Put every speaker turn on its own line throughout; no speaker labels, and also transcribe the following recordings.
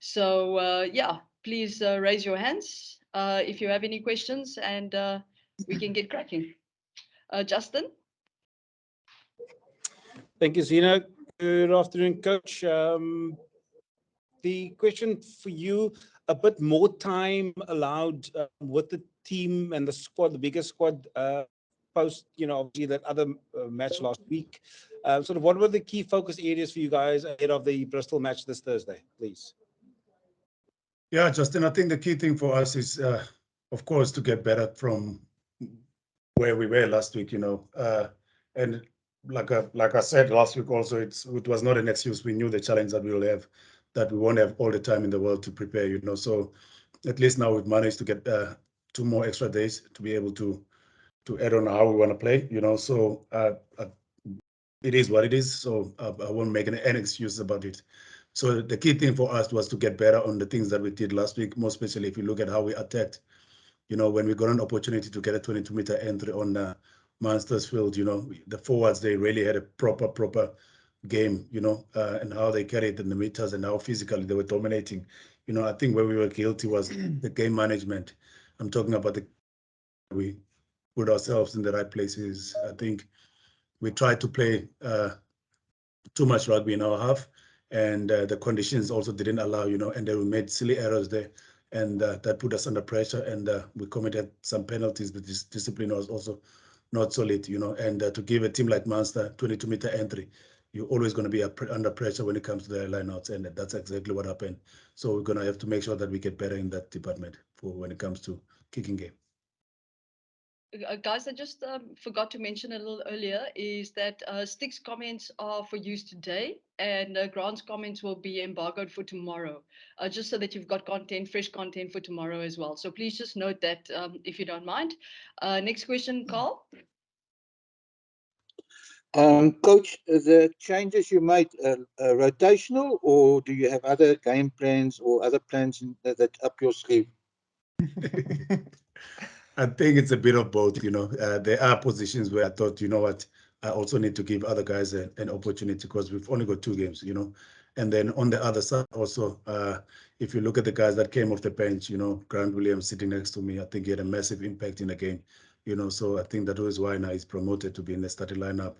So yeah, please raise your hands if you have any questions, and we can get cracking. Justin?
Thank you, Zina. Good afternoon, Coach. The question for you, a bit more time allowed with the team and the squad, the bigger squad, post, obviously that other match last week. Sort of what were the key focus areas for you guys ahead of the Bristol match this Thursday, please?
Yeah, Justin, I think the key thing for us is, of course, to get better from where we were last week, and like I said last week also, it was not an excuse. We knew the challenge that we will have, that we won't have all the time in the world to prepare, So at least now we've managed to get 2 more extra days to be able to add on how we want to play, So it is what it is. So I won't make any excuse about it. So the key thing for us was to get better on the things that we did last week, more especially if you look at how we attacked. When we got an opportunity to get a 22-meter entry on Munster's field, the forwards, they really had a proper game, and how they carried in the meters and how physically they were dominating. I think where we were guilty was the game management. I'm talking about we put ourselves in the right places. I think we tried to play too much rugby in our half, and the conditions also didn't allow, and then we made silly errors there, and that put us under pressure, and we committed some penalties. The discipline was also not solid, and to give a team like Munster 22-meter entry, you're always going to be under pressure when it comes to the lineouts, and that's exactly what happened. So we're going to have to make sure that we get better in that department for when it comes to kicking game.
Guys, I just forgot to mention a little earlier is that Stick's comments are for use today, and Grant's comments will be embargoed for tomorrow, just so that you've got fresh content for tomorrow as well. So please just note that if you don't mind. Next question, Carl.
Coach, the changes you made rotational, or do you have other game plans or other plans that up your sleeve?
I think it's a bit of both, There are positions where I thought, you know what, I also need to give other guys an opportunity because we've only got 2 games, And then on the other side also, if you look at the guys that came off the bench, Grant Williams sitting next to me, I think he had a massive impact in the game, So I think that was why now he's promoted to be in the starting lineup.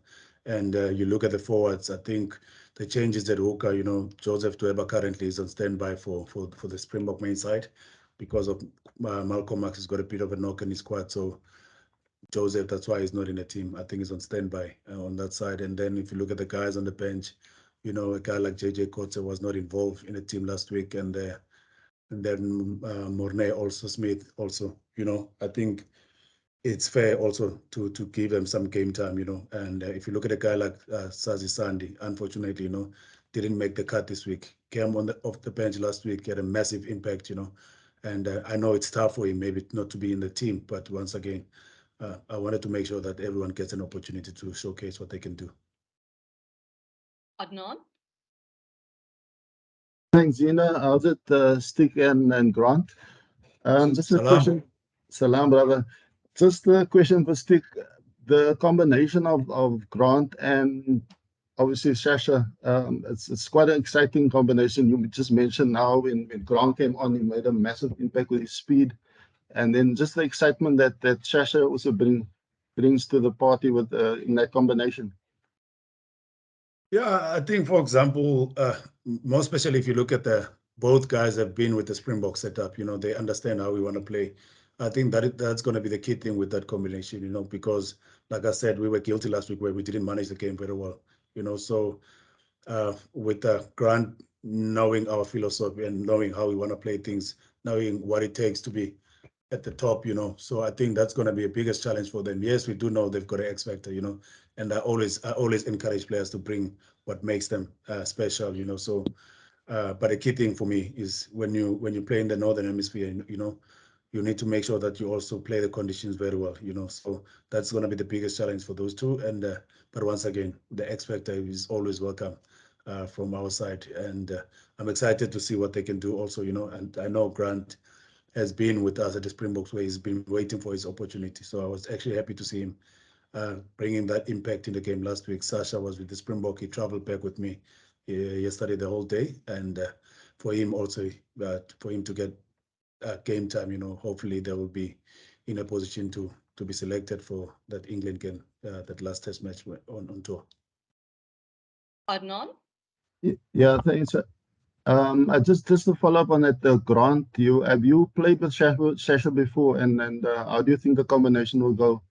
And you look at the forwards, I think the changes at hooker, Joseph Dweba currently is on standby for the Springbok main side because of Malcolm Marx has got a bit of a knock in his quad. So Joseph, that's why he's not in the team. I think he's on standby on that side. And then if you look at the guys on the bench, a guy like JJ Kotze was not involved in the team last week. And then Mornay also, Smith also, I think it's fair also to give them some game time, And if you look at a guy like Sazi Sandi, unfortunately, didn't make the cut this week. Came off the bench last week, had a massive impact, And I know it's tough for him maybe not to be in the team, but once again, I wanted to make sure that everyone gets an opportunity to showcase what they can do.
Adnan?
Thanks, Zina. How's it, Stick and Grant? Just a question. Salam, brother. Just a question for Stick. The combination of Grant and obviously Shasha, it's quite an exciting combination. You just mentioned now when Grant came on, he made a massive impact with his speed, and then just the excitement that Shasha also brings to the party with in that combination.
Yeah, I think, for example, more especially if you look at both guys have been with the Springbok setup, they understand how we want to play. I think that's going to be the key thing with that combination, because like I said, we were guilty last week where we didn't manage the game very well, So with Grant knowing our philosophy and knowing how we want to play things, knowing what it takes to be at the top, So I think that's going to be a biggest challenge for them. Yes, we do know they've got an X factor, and I always encourage players to bring what makes them special, So, but the key thing for me is when you play in the Northern Hemisphere, you need to make sure that you also play the conditions very well, So that's going to be the biggest challenge for those two. And but once again, the X factor is always welcome from our side, and I'm excited to see what they can do also, And I know Grant has been with us at the Springboks where he's been waiting for his opportunity. So I was actually happy to see him bringing that impact in the game last week. Sasha was with the Springbok. He traveled back with me yesterday the whole day. And for him also, for him to get game time. Hopefully they will be in a position to be selected for that England game, that last test match on tour.
Adnan?
Yeah, thanks. Just to follow up on that, Grant, have you played with Shasha before, and how do you think the combination will go?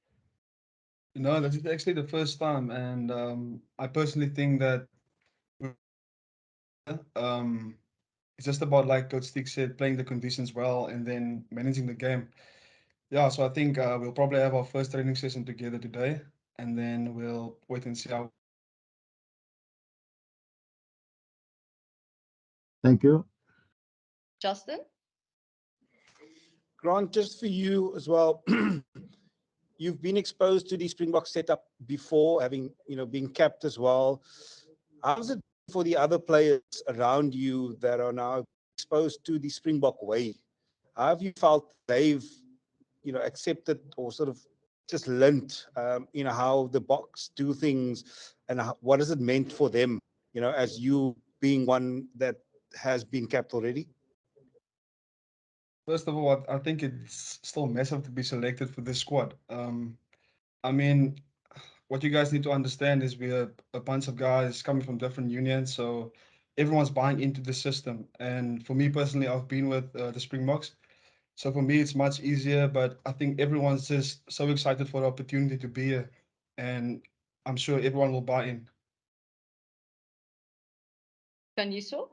This is actually the first time, and I personally think that it's just about, like Coach Stick said, playing the conditions well and then managing the game. Yeah, so I think we'll probably have our first training session together today, and then we'll wait and see how.
Thank you.
Justin?
Grant, just for you as well, you've been exposed to the Springbok setup before, having, being capped as well. How's it for the other players around you that are now exposed to the Springbok way? How have you felt they've, accepted or sort of just learnt, how the Boks do things, and what has it meant for them, as you being one that has been capped already?
First of all, I think it's still massive to be selected for this squad. I mean, what you guys need to understand is we're a bunch of guys coming from different unions, so everyone's buying into the system. And for me personally, I've been with the Springboks, so for me it's much easier. But I think everyone's just so excited for the opportunity to be here, and I'm sure everyone will buy in.
Kanyiso?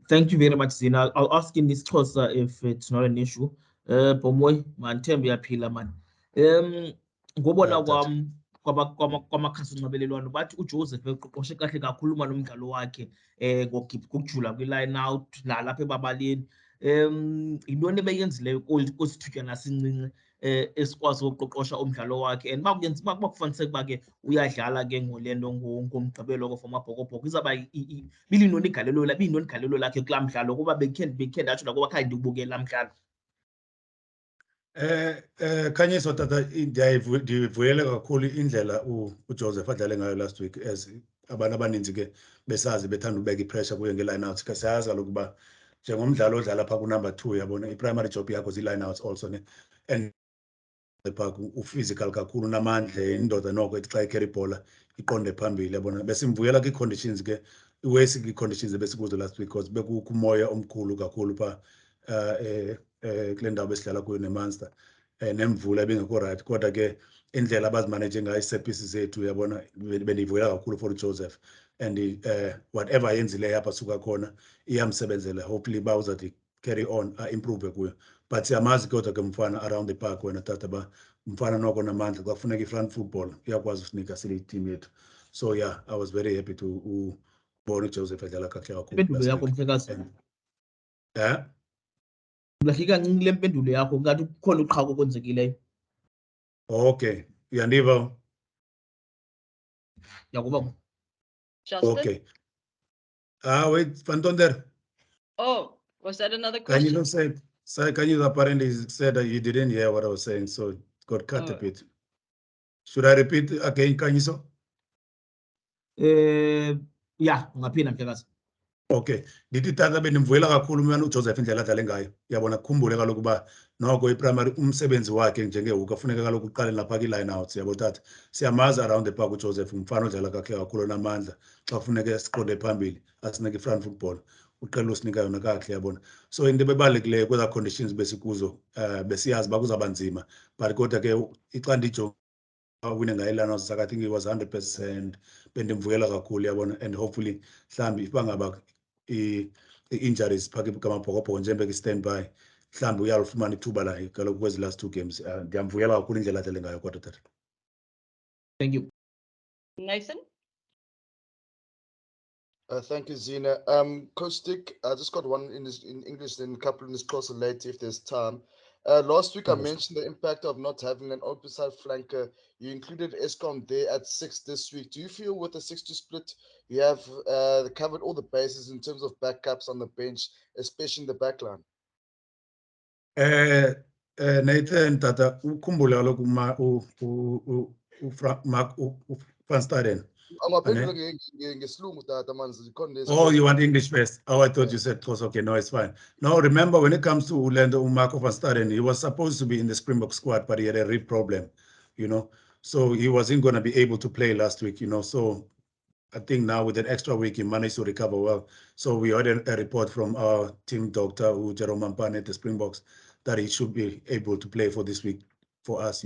Thank you very much, Zina. I'll ask in this Xhosa if it's not an issue. Bomoy, man, thembe yaphila man. Ngobona kwamakhasi onxibelelwano bathi uJoseph eqoqoshe kahle kakhulu uma nomdlalo wakhe ngokujula kwi-line out nalapha ebabaleni. Yintoni ebeyenzileyo kosithutyana sincinci esikwazi ukuqoqosha umdlalo wakhe, and uba kufumaniseka uba ke uyadlala ke ngole nto ngomgqibelo for Amabhokobhoko, izawuba ibiyintoni igalelo lakhe kulaa mdlalo, kuba bekhe ndatsho nakuba khange ndiwubukele laa mdlalo.
Khanyiso tata, ndivuyele kakhulu indlela uJoseph adlale ngayo last week, as abantu abaninzi ke besazi bethanda ubeka ipressure kuye nge-lineouts. Ke siyazi kaloku uba njengomdlalo odlala phaa kunumber 2, yabona i-primary job yakho zii-lineouts also, ne? And phaa u-physical kakhulu, unamandla, indoda noko ethi xa ikheri ibhola iqonde phambili, yabona. Besimvuyela kwi-conditions ke, iwesi kwi-conditions ebesikuzo last week, because bekukho umoya omkhulu kakhulu phaa kule ndawo besidlala kuyo neMunster, nemvula ebingekho right. Kodwa ke indlela abazimaneje ngayo iset-piece zethu, yabona, bendivuyela kakhulu for uJoseph, and whatever ayenzileyo apha suka khona iyamsebenzela. Hopefully uba uzawuthi carry on improve kuyo, but siyamazi kodwa ke mfana around the park wena tata, ba mfana noko namandla, xa kufuneka i-front football uyakwazi usinika siyi-team yethu. So yeah, I was very happy to ubona uJoseph adlala kakuhle kakhulu.
Impendulo yakho mhlekazi, ulahle kancinci le mpendulo yakho, ngathi kukhona uqhawuko okwenzekileyo.
Okay, uyandiva?
Yakuba
Justin?
Okay. Wait, Van Tonder.
Oh, was that another
Can you
question?
say, can you apparently said that you didn't hear what I was saying, so it got cut a bit. Should I repeat again, Kanyiso?
ya ungaphinda mhlekazi.
Okay, ndithi tata bendimvuyela kakhulu umntwana uJoseph indlela adlale ngayo. Yabona, kukhumbule kaloku uba noko i-primary umsebenzi wakhe njengehook afuneka kaloku uqale lapha kii-lineouts, yabo tata. Siyamazi around the park uJoseph umfana odlala kakuhle kakhulu onamandla. Xa kufuneka siqonde phambili asinike i-front football, uqela usinika yona kakuhle, yabona. So into ebebalulekileyo kwezaa conditions besikuzo, besiyazi uba kuzawuba nzima, but kodwa ke xa ndijonga awine ngayi-lineouts, I think it was 100%. Bendimvuyela kakhulu, yabona, and hopefully mhlawumbi if bangaba i-injuries phakathi kwamabhokobhoko njengobeka i-standby, mhlawumbi uyalufumana ithuba layo kaloku kwezi last 2 games. Ndiyamvuyela kakhulu indlela adlale ngayo kodwa tata.
Thank you.
Nathan?
Thank you, Zina. Coach Stick, I just got one in English, then a couple in this closer later if there's time. Last week I mentioned the impact of not having an open side flanker. You included Eskom there at 6 this week. Do you feel with the 6-2 split you have covered all the bases in terms of backups on the bench, especially in the back line?
Nathan tata, ukhumbule kaloku Van Staden
Angaphendula ngesilungu tata man zikhona
Oh, you want English first? Oh, I thought you said Xhosa. Okay, no, it's fine. Now, remember, when it comes to Orlando Marco van Staden, he was supposed to be in the Springbok squad, but he had a rib problem, so he wasn't going to be able to play last week, so I think now with an extra week, he managed to recover well. So we heard a report from our team doctor, Jerome Mampane at the Springboks, that he should be able to play for this week for us,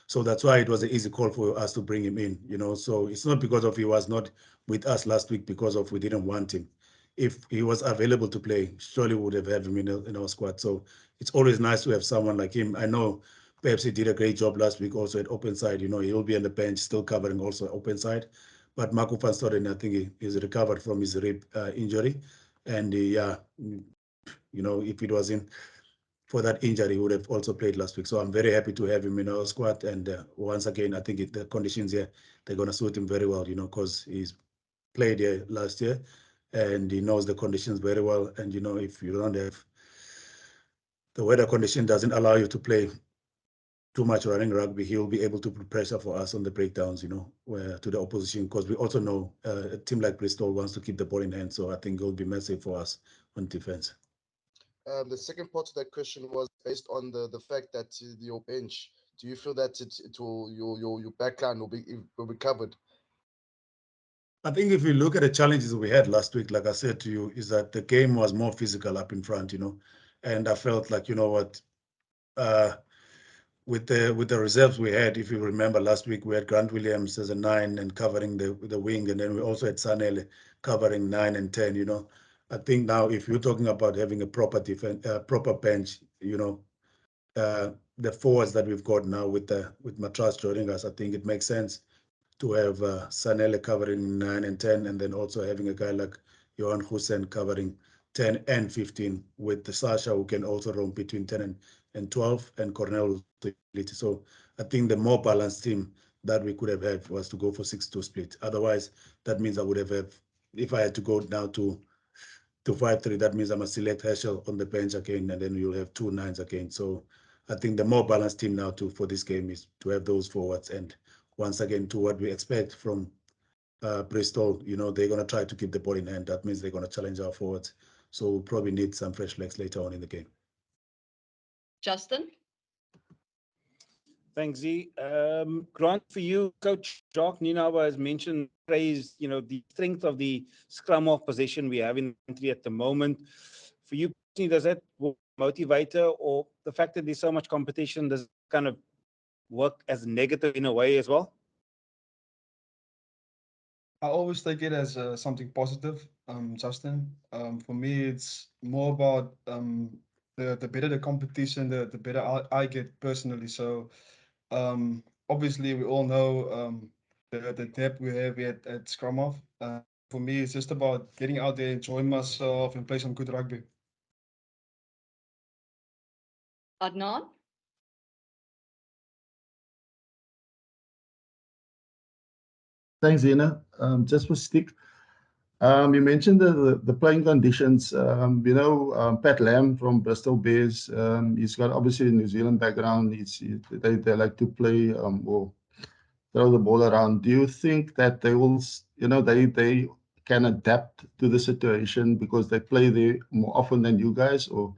So that's why it was an easy call for us to bring him in, So it's not because of he was not with us last week because of we didn't want him. If he was available to play, surely we would have had him in our squad. So it's always nice to have someone like him. I know perhaps he did a great job last week also at open side. He'll be on the bench still covering also open side. But Marco van Staden, I think he's recovered from his rib injury. And if it wasn't for that injury, he would have also played last week. So I'm very happy to have him in our squad. And once again, I think the conditions here, they're going to suit him very well, because he's played here last year and he knows the conditions very well. And, if you don't have the weather condition doesn't allow you to play too much running rugby, he'll be able to put pressure for us on the breakdowns, to the opposition, because we also know a team like Bristol wants to keep the ball in hand. So I think it'll be massive for us on defense.
The second part of that question was based on the fact that your bench, do you feel that it will your backline will be covered?
I think if you look at the challenges we had last week, like I said to you, is that the game was more physical up in front, and I felt like, what, with the reserves we had, if you remember last week, we had Grant Williams as a 9 and covering the wing, and then we also had Sanele covering 9 and 10. I think now if you're talking about having a proper proper bench, the forwards that we've got now with Matras joining us, I think it makes sense to have Sanele covering 9 and 10, and then also having a guy like Johan Hussein covering 10 and 15 with the Sasha, who can also roam between 10 and 12, and Cornell. So I think the more balanced team that we could have had was to go for 6-2 split. Otherwise, that means I would have, if I had to go now to 5-3, that means I must select Herschel on the bench again, and then you'll have 2 9s again. So I think the more balanced team now for this game is to have those forwards. And once again, to what we expect from Bristol, they're going to try to keep the ball in hand. That means they're going to challenge our forwards. So we'll probably need some fresh legs later on in the game.
Justin?
Thanks, Z. Grant, for you, Coach Jacques Nienaber has mentioned, praised, the strength of the scrum of possession we have in the country at the moment. For you, does that motivator, or the fact that there's so much competition, does it kind of work as negative in a way as well?
I always take it as something positive, Justin. For me, it's more about the better the competition, the better I get personally. So obviously, we all know the depth we have at Scrum Off. For me, it's just about getting out there, enjoying myself, and play some good rugby.
Adnan?
Thanks, Zena. Just for Stick, you mentioned the playing conditions. Pat Lam from Bristol Bears, he's got obviously a New Zealand background. They like to play or throw the ball around. Do you think that they will, they can adapt to the situation because they play there more often than you guys, or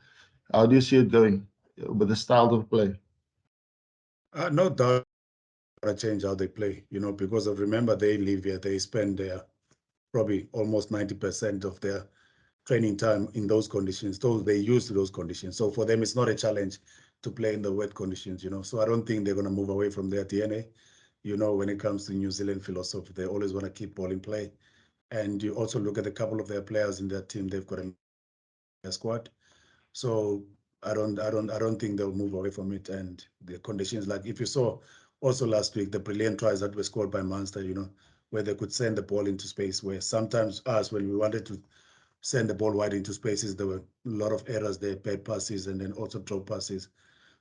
how do you see it going with the style of play?
No doubt going to change how they play, because remember, they live here. They spend their probably almost 90% of their training time in those conditions. They're used to those conditions. So for them, it's not a challenge to play in the wet conditions, So I don't think they're going to move away from their DNA. When it comes to New Zealand philosophy, they always want to keep ball in play. And you also look at a couple of their players in their team, they've got a squad. So I don't think they'll move away from it. And the conditions, like if you saw also last week, the brilliant tries that were scored by Munster, where they could send the ball into space, where sometimes us, when we wanted to send the ball wide into spaces, there were a lot of errors there, bad passes, and then also drop passes.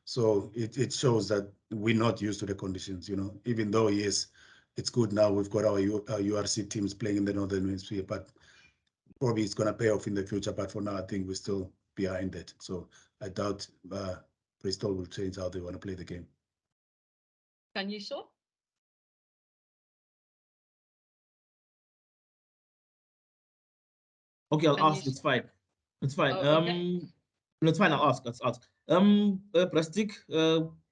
So it shows that we're not used to the conditions, even though, yes, it's good now we've got our URC teams playing in the Northern Hemisphere, but probably it's going to pay off in the future. But for now, I think we're still behind it. So I doubt Bristol will change how they want to play the game.
Can you so?
Okay, I'll
And
ask.
he's
It's fine. It's fine.
oh, okay.
No, it's fine. I'll ask. Let's ask. Plastic.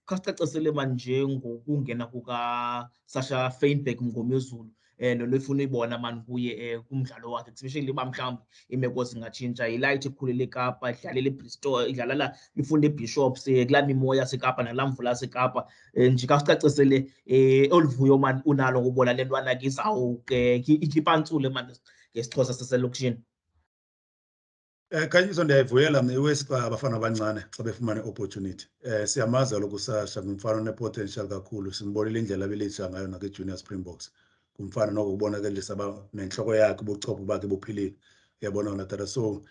Kasicacisele manje ngokungena kuka Sasha Feinberg Mngoma Zulu nolo efuna uyibona manje kuye kumdlalo wakhe, especially mhlawumbe imeko zingatshintsha, ilight ekhulele eKapa, idlalele eBristol, idlala la ifunde eBishops, kulaa mimoya yaseKapa nalaa mvula yaseKapa. Nje kasicacisele oluvuyo mani unalo ngobona le ntwana ke izawuke ikipantsule mani ngesixhosa saselokishini.
Kanyizo ndiyayivuyela mna iWest abafana abancane xa befumana i-opportunity. Siyamazi kaloku uSasha ngumfana one-potential kakhulu, simbonile indlela abelitsha ngayo nakwi-Junior Springboks. Ngumfana noko ubonakalisa uba nentloko yakhe ubuchopho bakhe buphilile, uyabona wona tata. So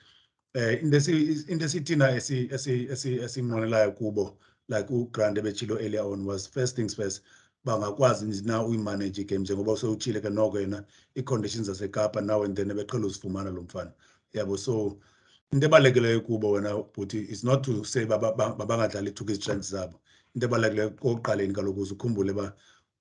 into esithina esinqwenelayo kubo, like uGrant ebetshilo earlier on, was first things first, bangakwazi na uyimanage igame njengoba usewutshile ke noko yena ii-conditions zaseKapa now and then ebeqhela uzifumana lo mfana, yabo. So into ebalulekileyo kubo wena bhuti is not to say babangadlali ithuka izitrenth zabo. Into ebalulekileyo kokuqaleni kaloku uze ukhumbule uba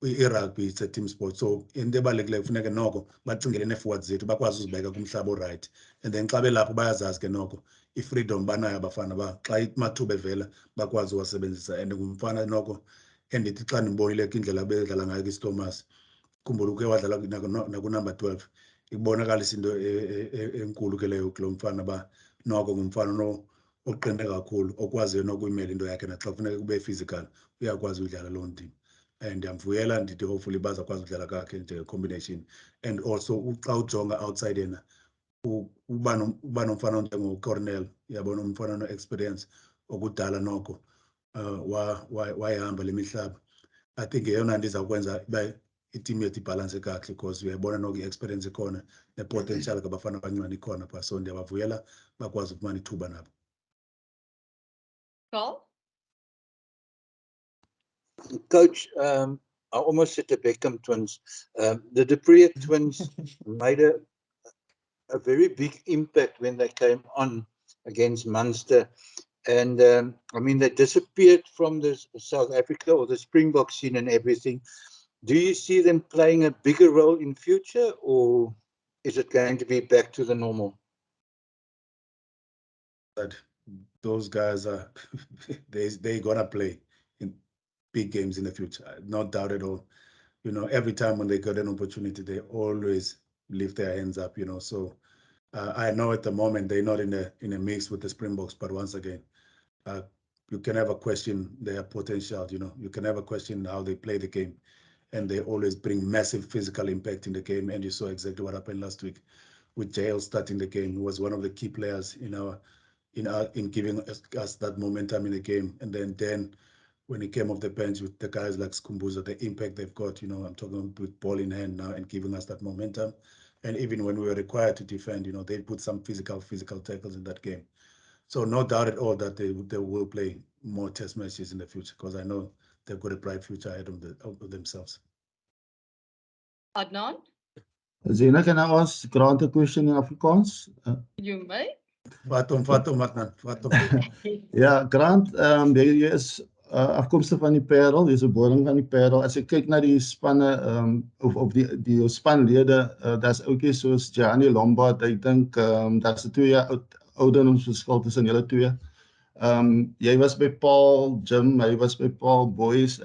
i-rugby it's a team sport. So into ebalulekileyo kufuneke noko bacingele nee-forward zethu bakwazi uzibeka kumhlaba orayithi, and then xa belapho bayazazi ke noko i-freedom banayo abafana ba xa amathuba evela bakwazi uwasebenzisa. And ngumfana noko endithi xa ndimbonile indlela bedlala ngayo kwiStormers, khumbula uke wadlala nakunumber 12, ikubonakalisa into enkulu ke leyo kulo mfana ba noko ngumfana oqine kakhulu, okwaziyo nokuyimela into yakhe naxa kufuneka kube physical uyakwazi udlala loo ndima. And ndiyamvuyela, ndithi hopefully bazakwazi udlala kakhe nje-combination. And also xa ujonga outside yena uba nomfana onjengoCornell, uyabona umfana no-experience okudala noko wayihamba le mihlaba. I think yeyona nto izawukwenza uba itimu yethu ibhalanse kakuhle, because uyayibona noko i-experience ikhona ne-potential kabafana abancane ikhona phaa. So ndiyabavuyela bakwazi ukufumana ithuba nabo.
Carl?
Coach, I almost said the Beckham twins. The Dupree twins made a very big impact when they came on against Munster. And I mean, they disappeared from the South Africa or the Springbok scene and everything. Do you see them playing a bigger role in future, or is it going to be back to the normal?
That those guys are they're gonna play in big games in the future, no doubt at all. You know, every time when they got an opportunity, they always lift their hands up. You know, so I know at the moment they're not in a mix with the Springboks, but once again, you can never question their potential. You know, you can never question how they play the game, and they always bring massive physical impact in the game. And you saw exactly what happened last week with JL starting the game. He was one of the key players in giving us that momentum in the game. And then when he came off the bench with the guys like Skumbuza, the impact they've got, you know, I'm talking with ball in hand now and giving us that momentum. And even when we were required to defend, you know, they put some physical tackles in that game. So no doubt at all that they will play more test matches in the future, because I know they've got a bright future ahead of themselves.
Adnan?
Zina, can I ask Grant a question in Afrikaans?
You may.
Fatum, Adnan, Fatum.
Ja, Grant, jy is afkomstig van die Parel, jy's 'n boring van die Parel. As ek kyk na die spanne of die spanlede, daar's ouetjies soos Gianni Lombard. Ek dink daar's 'n 2 jaar ouderdomsverskil tussen julle twee. Jy was by Paul Jim, hy was by Paul Boys.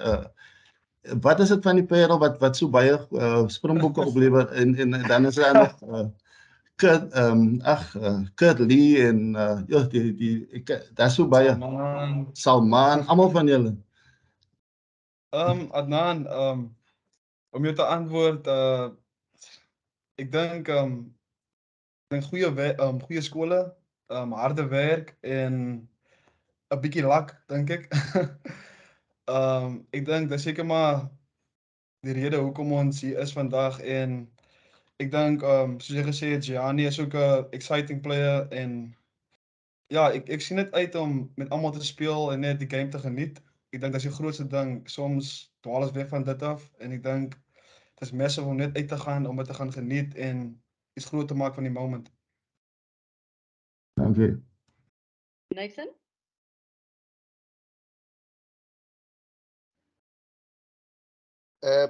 Wat is dit van die Parel wat so baie Springbokke oplewer, en dan is daar nog Kurt Lee en ja, daar's so baie Salman, almal van julle.
Adnan, om jou te antwoord, ek dink goeie skole, harde werk en 'n bietjie luck, dink ek. Ek dink dis seker maar die rede hoekom ons hier is vandag. En ek dink soos jy gesê het, Gianni is ook 'n exciting player, en ja, ek sien dit uit om met almal te speel en net die game te geniet. Ek dink dis die grootste ding. Soms dwaal ons weg van dit af, en ek dink dit is massive om net uit te gaan, om dit te gaan geniet en iets groot te maak van die moment.
Dankie.
Nathan?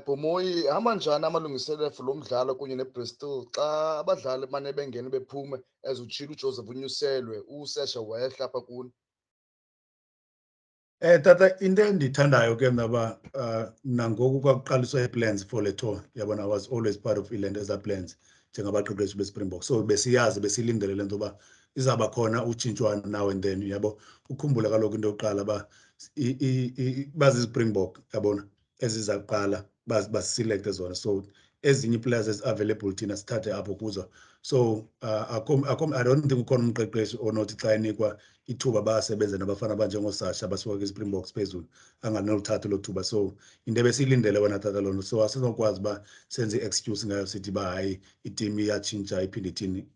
Pomoyi, hamba njani amalungiselelo for lo mdlalo kunye neBristol xa abadlali mane bengene bephume as utshilo uJoseph unyuselwe usesha wehla apha kuni?
Tata, into endiyithandayo ke mna uba nangoku kwakuqaliswa ii-plans for le tour, yabona, I was always part of eza plans njengabaqeqeshi beSpringbok. So besiyazi, besilindele le nto uba izawuba khona utshintshwana now and then, yabo. Ukhumbule kaloku into yokuqala uba baziSpringbok, yabona, eziza kuqala basiselekte zona. So ezinye ii-players ezi-available thina sithathe apho kuzo. So I don't think ukhona umqeqeshi onothi xa enikwa ithuba basebenze nabafana abanjengosasha abasuka kwiSpringboks phezulu anganoluthatha elo thuba. So into ebesiyilindele wena tata loo nto. So asinokwazi uba senze i-excuse ngayo sithi uba hayi itim iyatshintsha iphinde ithini.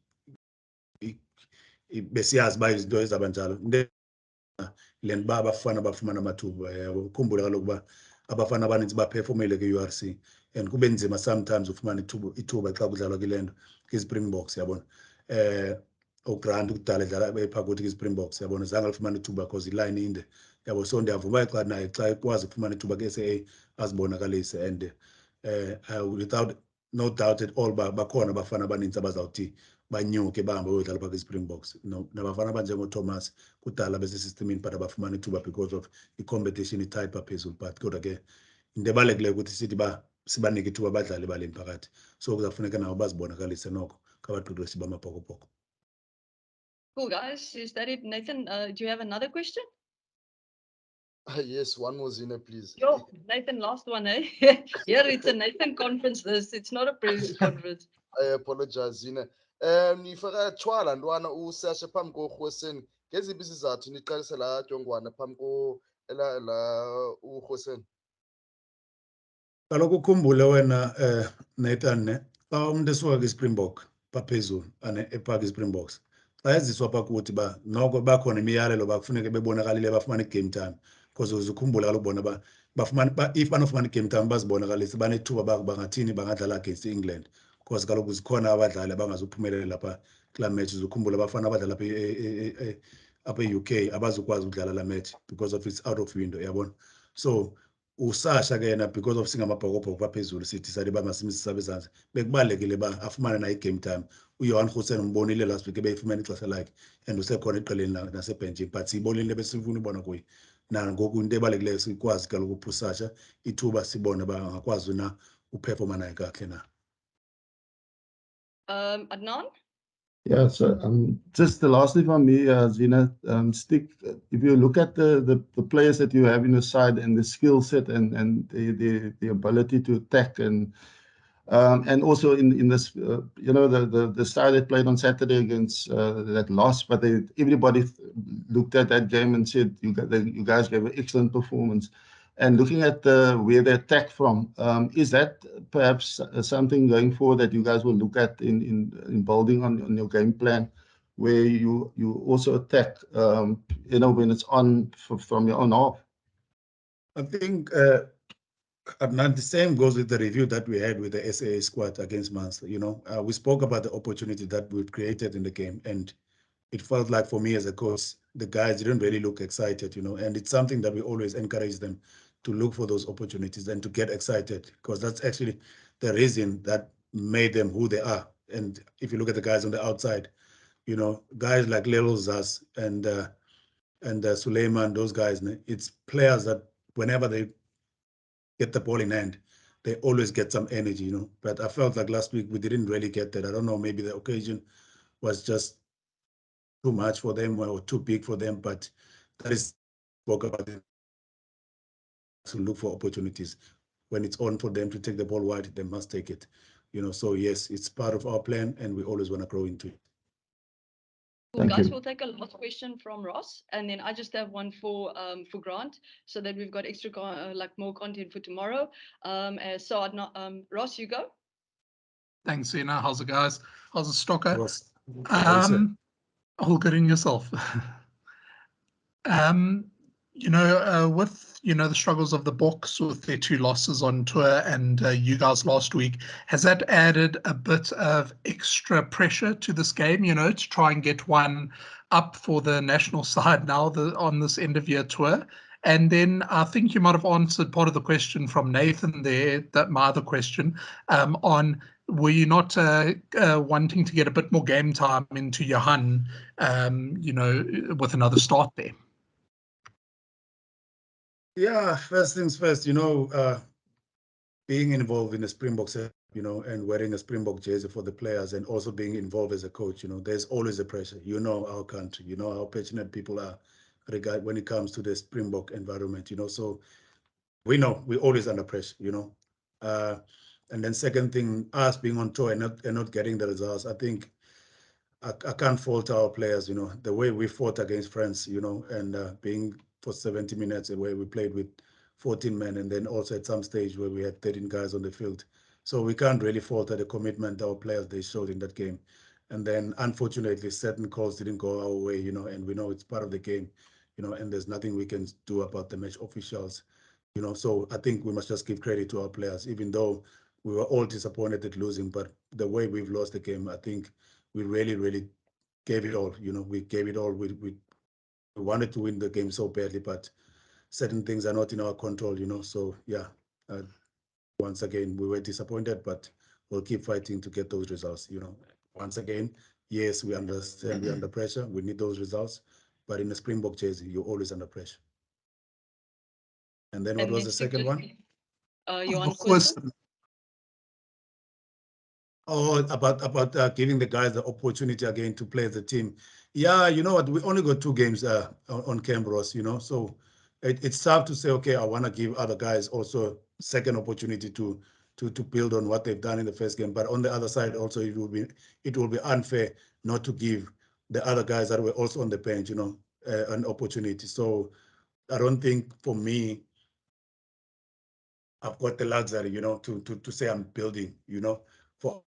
Besiyazi uba izinto ezawuba njalo. Le nto uba abafana bafumana amathuba, yabo. Ukhumbule kaloku uba abafana abanintsi baphefumile kwi-URC and kube nzima sometimes ufumana ithuba xa kudlalwa kule nto kwiSpringboks, yabona. uGrant kudala edlala epha kuthi kwiSpringboks, yabona, zange alifumane ithuba because iline inde, yabo. So ndiyavuma xa naye xa ekwazi ukufumana ithuba kwi-SA azibonakalise, and without no doubt at all bakhona abafana abanintsi abazawuthi banyuke bahambe bayodlala phaa kwiSpringboks. Nabafana abanjengoThomas kudala besesistemini but abafumana ithuba because of i-competition itight phaa phezulu. But kodwa ke into ebalulekileyo ukuthi sithi uba sibanike ithuba abadlali baleni phakathi. So kuzawufuneka nabo bazibonakalise noko ngabaqeqeshi bamabhokobhoko.
Cool, guys. Is that it, Nathan? Do you have another question?
Yes, one more, Zina, please.
Yo, Nathan, last one, eh? Here it's a Nathan conference. It's not a press conference.
I apologize, Zina. Nifaka tshwala ntwana usesha phambi koRhoseni. Ngeziphi isizathu niqalise la jongwana phambi la uRhoseni?
Kaloku ukhumbule wena Nathan, ne, xa umntu esuka kwiSpringbok phaphezulu ephaa kwiSpringboks, xa eziswa phaa kuthi uba noko bakhona imiyalelo bakufuneke bebonakalile bafumane i-game time, because uzukhumbula kaloku bona uba bafumana if banofumana i-game time bazibonakalise banethuba bangathini bangadlala against England, because kaloku zikhona abadlali abangazuphumelela phaa kulaa match. Uzukhumbula abafana abadlala apha e-UK abazukwazi ukudlala laa match because of it's out of window, yabona. So usasha ke yena because of singamabhokobhoko baphezulu sithi sathi bamasimisa abezantsi bekubalekile ba afumane na i-game time. uJohan Goosen umbonile last week ebeyifumene ixesha lakhe and usekhona eqeleni nasebhenjini, but siyibonile into ebesifuna ubona kuye. Nangoku into ebalulekileyo sikwazi kaloku uphusasha ithuba sibone uba angakwazi na uphefoma naye kakuhle na.
Adnan?
Yeah, so just the lastly from me, Zina, Stick, if you look at the players that you have in the side and the skill set and the ability to attack and also in this, the side that played on Saturday against that lost, but everybody looked at that game and said, you guys gave an excellent performance. And looking at where they attack from, is that perhaps something going forward that you guys will look at in building on your game plan, where you also attack, when it's on from your own half?
I think Adnan, the same goes with the review that we had with the SAA squad against Munster. We spoke about the opportunity that we created in the game, and it felt like for me as a coach, the guys didn't really look excited, and it's something that we always encourage them to look for those opportunities and to get excited, because that's actually the reason that made them who they are. And if you look at the guys on the outside, guys like Lelo Zas and Suleiman, those guys, it's players that whenever they get the ball in hand, they always get some energy, But I felt like last week we didn't really get that. I don't know, maybe the occasion was just too much for them or too big for them, but that is spoke about it, to look for opportunities. When it's on for them to take the ball wide, they must take it. So yes, it's part of our plan and we always want to grow into it.
Cool, guys, we'll take a last question from Ross, and then I just have one for Grant, so that we've got extra more content for tomorrow. So Ross, you go.
Thanks, Zina. How's it, guys? How's it, Stocker?
Ross,
all good in yourself. With the struggles of the Boks with their 2 losses on tour and you guys last week, has that added a bit of extra pressure to this game, to try and get one up for the national side now on this end of year tour? And then I think you might have answered part of the question from Nathan there, that my other question, on were you not wanting to get a bit more game time into Johan, with another start there?
Yeah, first things first, being involved in the Springboks, and wearing a Springbok jersey for the players and also being involved as a coach, there's always a pressure. Our country, how passionate people are when it comes to the Springbok environment, so we know we're always under pressure, and then second thing, us being on tour and not getting the results, I think I can't fault our players, the way we fought against France, and being for 70 minutes, the way we played with 14 men, and then also at some stage where we had 13 guys on the field. So we can't really fault the commitment our players they showed in that game. And then unfortunately, certain calls didn't go our way, and we know it's part of the game, and there's nothing we can do about the match officials, So I think we must just give credit to our players, even though we were all disappointed at losing, but the way we've lost the game, I think we really, really gave it all. We gave it all. We wanted to win the game so badly, but certain things are not in our control. So yeah, once again we were disappointed, but we'll keep fighting to get those results. Once again, yes, we understand we're under pressure. We need those results, but in the Springbok jersey, you're always under pressure. And then what was the second one?
Johan
Was
Quinton?
Oh, about giving the guys the opportunity again to play as a team. Yeah, you know what? We only got 2 games on Cambros, so it's tough to say, okay, I want to give other guys also second opportunity to build on what they've done in the first game. But on the other side, also it will be unfair not to give the other guys that were also on the bench, an opportunity. So I don't think for me, I've got the luxury, to say I'm building, for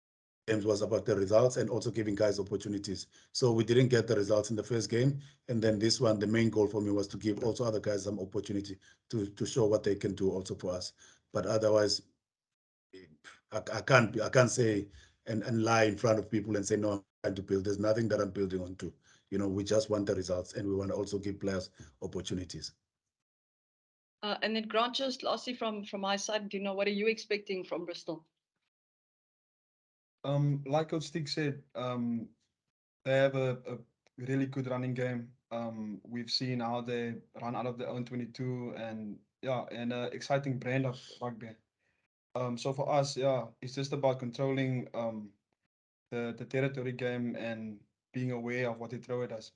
games was about the results and also giving guys opportunities. So we didn't get the results in the first game. And then this one, the main goal for me was to give also other guys some opportunity to show what they can do also for us. But otherwise, I can't say and lie in front of people and say, no, I'm trying to build. There's nothing that I'm building onto. We just want the results and we want to also give players opportunities.
And then Grant, just lastly from my side, what are you expecting from Bristol?
Like Coach Stick said, they have a really good running game. We've seen how they run out of their own 22 and an exciting brand of rugby. So for us, it's just about controlling the territory game and being aware of what they throw at us.